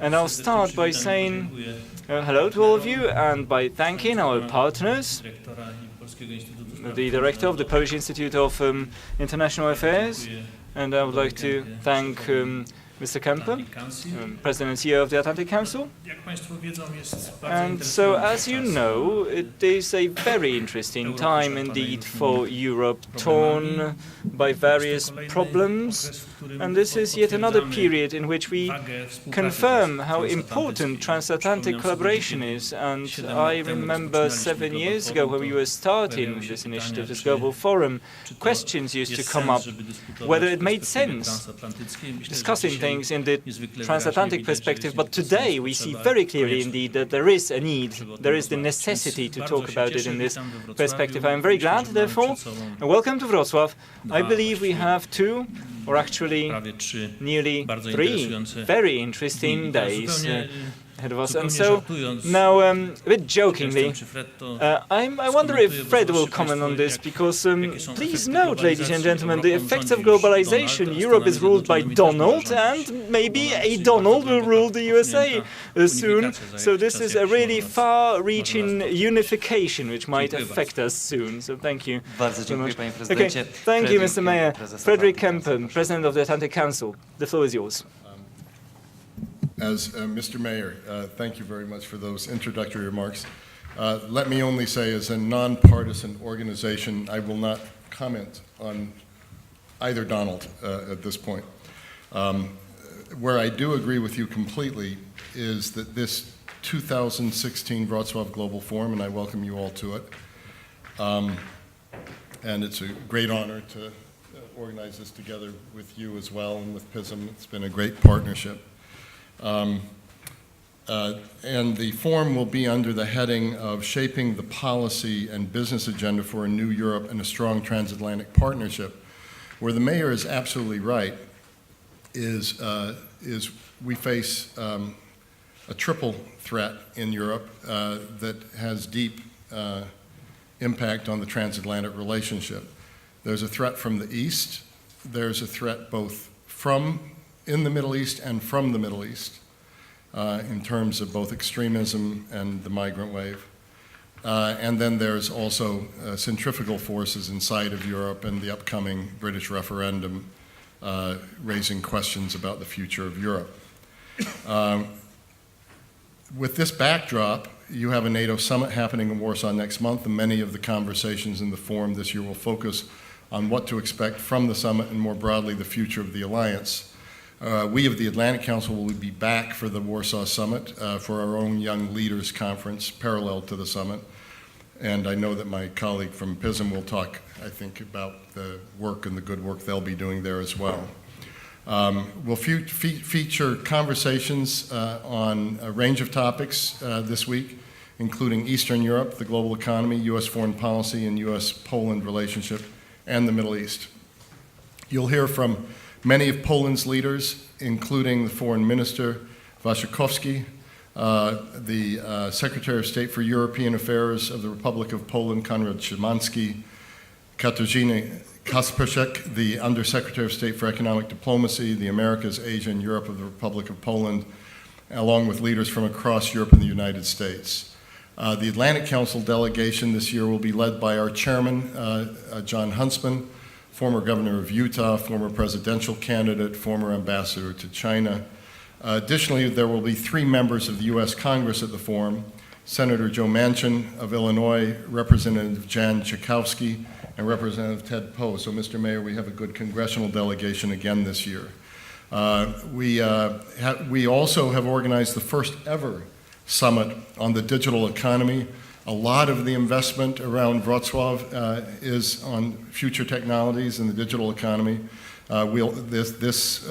And I'll start by saying hello to all of you and by thanking our partners, the director of the Polish Institute of International Affairs, and I would like to thank Mr. Kemper, President and CEO of the Atlantic Council. And so, as you know, it is a very interesting time indeed for Europe, torn by various problems. And this is yet another period in which we confirm how important transatlantic collaboration is. And I remember 7 years ago when we were starting this initiative, this global forum, questions used to come up whether it made sense discussing things in the transatlantic perspective. But today we see very clearly indeed that there is a need, there is the necessity to talk about it in this perspective. I am very glad, therefore, and welcome to Wrocław. I believe we have two, or actually nearly three, very interesting days ahead of us. And so now, a bit jokingly, I wonder if Fred will comment on this, because please note, ladies and gentlemen, the effects of globalization. Europe is ruled by Donald, and maybe a Donald will rule the USA soon. So this is a really far-reaching unification which might affect us soon. So thank you so much. Okay, thank you, Mr. Mayor. Frederick Kemper, President of the Atlantic Council. The floor is yours. As Mr. Mayor, thank you very much for those introductory remarks. Let me only say, as a nonpartisan organization, I will not comment on either Donald at this point. Where I do agree with you completely is that this 2016 Wrocław Global Forum, and I welcome you all to it, and it's a great honor to organize this together with you as well, and with PISM. It's been a great partnership. And the forum will be under the heading of Shaping the Policy and Business Agenda for a New Europe and a Strong Transatlantic Partnership. Where the mayor is absolutely right is we face a triple threat in Europe that has deep impact on the transatlantic relationship. There's a threat from the East. There's a threat both in the Middle East and from the Middle East in terms of both extremism and the migrant wave. And then there's also centrifugal forces inside of Europe and the upcoming British referendum raising questions about the future of Europe. With this backdrop, you have a NATO summit happening in Warsaw next month, and many of the conversations in the forum this year will focus on what to expect from the summit and more broadly the future of the alliance. We of the Atlantic Council will be back for the Warsaw Summit for our own Young Leaders Conference parallel to the summit. And I know that my colleague from PISM will talk, I think, about the work and the good work they'll be doing there as well. We'll feature conversations on a range of topics this week, including Eastern Europe, the global economy, U.S. foreign policy, and U.S.-Poland relationship, and the Middle East. You'll hear from many of Poland's leaders, including the Foreign Minister Waszczykowski, the Secretary of State for European Affairs of the Republic of Poland, Konrad Szymański, Katarzyna Kasperczak, the Undersecretary of State for Economic Diplomacy, the Americas, Asia, and Europe of the Republic of Poland, along with leaders from across Europe and the United States. The Atlantic Council delegation this year will be led by our chairman, John Huntsman, former governor of Utah, former presidential candidate, former ambassador to China. Additionally, there will be 3 members of the U.S. Congress at the forum: Senator Joe Manchin of Illinois, Representative Jan Schakowsky, and Representative Ted Poe. So, Mr. Mayor, we have a good congressional delegation again this year. We also have organized the first ever summit on the digital economy. A lot of the investment around Wrocław is on future technologies in the digital economy. This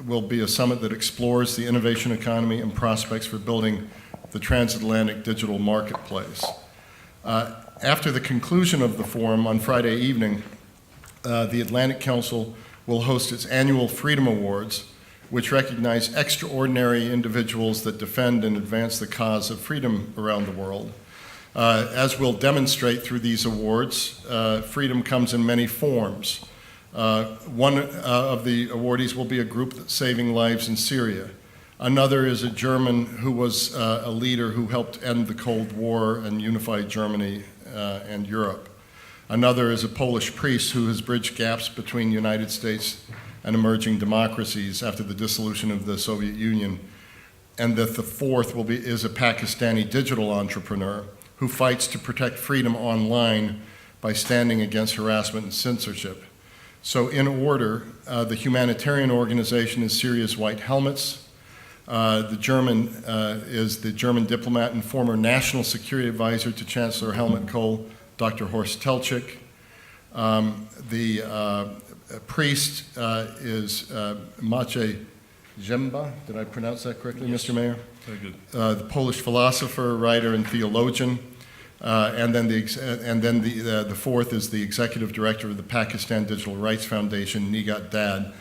will be a summit that explores the innovation economy and prospects for building the transatlantic digital marketplace. After the conclusion of the forum on Friday evening, the Atlantic Council will host its annual Freedom Awards, which recognize extraordinary individuals that defend and advance the cause of freedom around the world. As we'll demonstrate through these awards, freedom comes in many forms. One of the awardees will be a group that's saving lives in Syria. Another is a German who was a leader who helped end the Cold War and unify Germany and Europe. Another is a Polish priest who has bridged gaps between the United States and emerging democracies after the dissolution of the Soviet Union. And that the fourth is a Pakistani digital entrepreneur who fights to protect freedom online by standing against harassment and censorship. So in order, the humanitarian organization is Syria's White Helmets. The German is the German diplomat and former national security advisor to Chancellor Helmut Kohl, Dr. Horst Teltschik. The priest is Maciej Ziemba. Did I pronounce that correctly, yes. Mr. Mayor? Very good. The Polish philosopher, writer, and theologian. And then the fourth is the executive director of the Pakistan Digital Rights Foundation, Nigat Dad,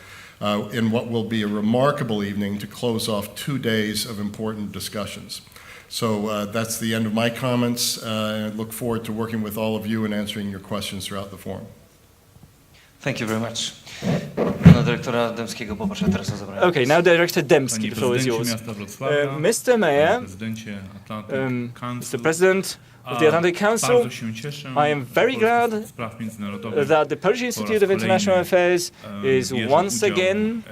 in what will be a remarkable evening to close off 2 days of important discussions. So that's the end of my comments. I look forward to working with all of you and answering your questions throughout the forum. Thank you very much. Pana dyrektora Dębskiego poproszę teraz o zabranie. Okay, now Director Dębski, the floor is yours. Mr. Mayor, Mr. President of the Atlantic Council, I am very glad that the Polish Institute of International Affairs is once again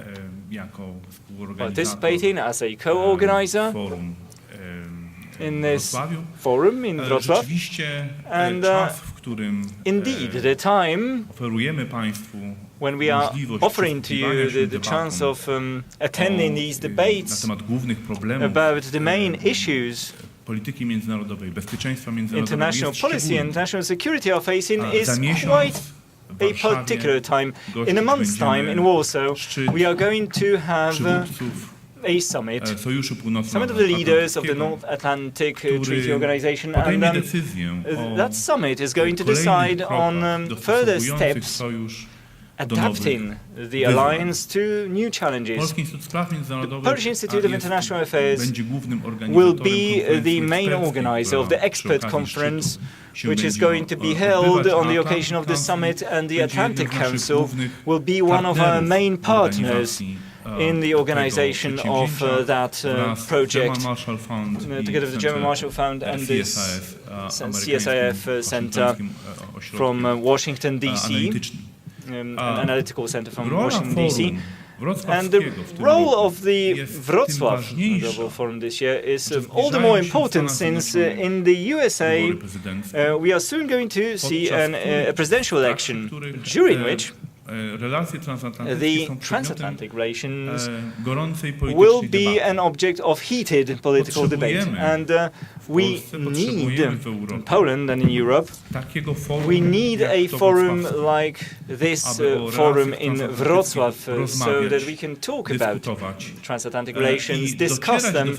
participating as a co-organizer in this forum in Wrocław. And indeed, the time when we are offering to you the chance of attending these debates about the main issues international policy and national security are facing is quite a particular time. In a month's time in Warsaw, we are going to have a summit of the leaders of the North Atlantic Treaty Organization, and that summit is going to decide on further steps adapting the alliance to new challenges. The Polish Institute of International Affairs will be the main organizer of the expert conference, which is going to be held on the occasion of the summit, and the Atlantic Council will be one of our main partners in the organization of that project, together with the German Marshall Fund and the CSIF Center from Washington, D.C., an analytical center from Washington, D.C. And the role of the Wrocław Global Forum this year is all the more important since in the USA we are soon going to see a presidential election, during which the transatlantic relations will be an object of heated political debate, and we need, in Poland and in Europe, we need a forum like this forum in Wrocław so that we can talk about transatlantic relations, discuss them,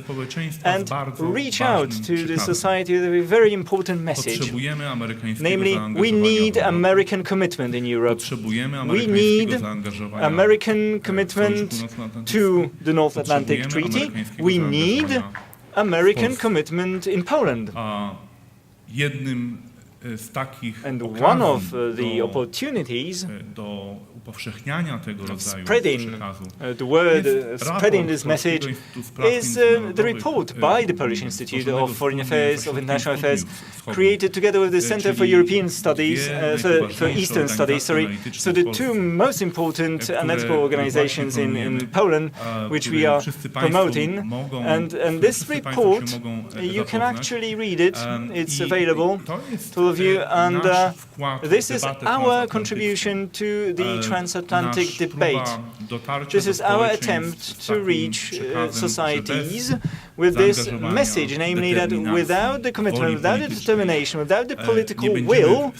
and reach out to the society with a very important message. Namely, we need American commitment in Europe. We need American commitment to the North Atlantic Treaty. We need American commitment in Poland. And one of the opportunities of spreading the word, spreading this message, is the report by the Polish Institute of Foreign Affairs, of International Affairs, created together with the Center for European Studies, for Eastern Studies, sorry. So the two most important analytical organizations in Poland, which we are promoting. And this report, you can actually read it. It's available to all of you. And this is our contribution to the transatlantic debate. This is our attempt to reach societies with this message, namely that without the commitment, without the determination, without the political will,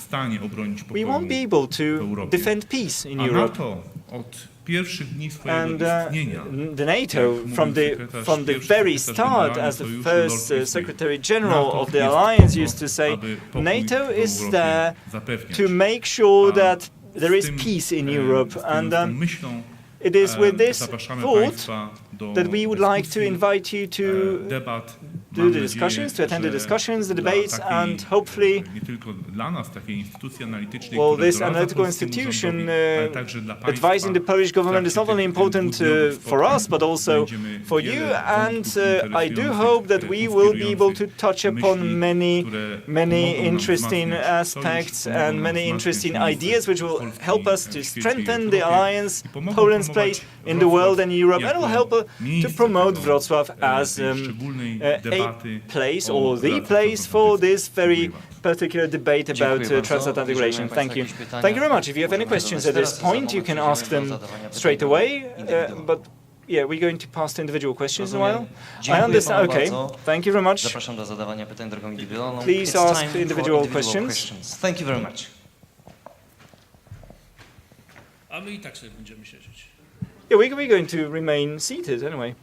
we won't be able to defend peace in Europe. And the NATO, from the very start, as the first Secretary General of the Alliance used to say, NATO is there to make sure that there is peace in Europe. And it is with this thought that we would like to invite you to do the discussions, to attend the discussions, the debates, and hopefully, well, this analytical institution advising the Polish government is not only important for us, but also for you, and I do hope that we will be able to touch upon many interesting aspects and many interesting ideas which will help us to strengthen the alliance, Poland's place in the world and Europe, and will help to promote Wrocław as a place or the place for this very particular debate about transatlantic relations. Thank you. Thank you very much. If you have any questions at this point, you can ask them straight away, but yeah, we're going to pass to individual questions in a while. I understand. Okay. Thank you very much. Please ask individual questions. Thank you very much. Yeah, we're going to remain seated anyway.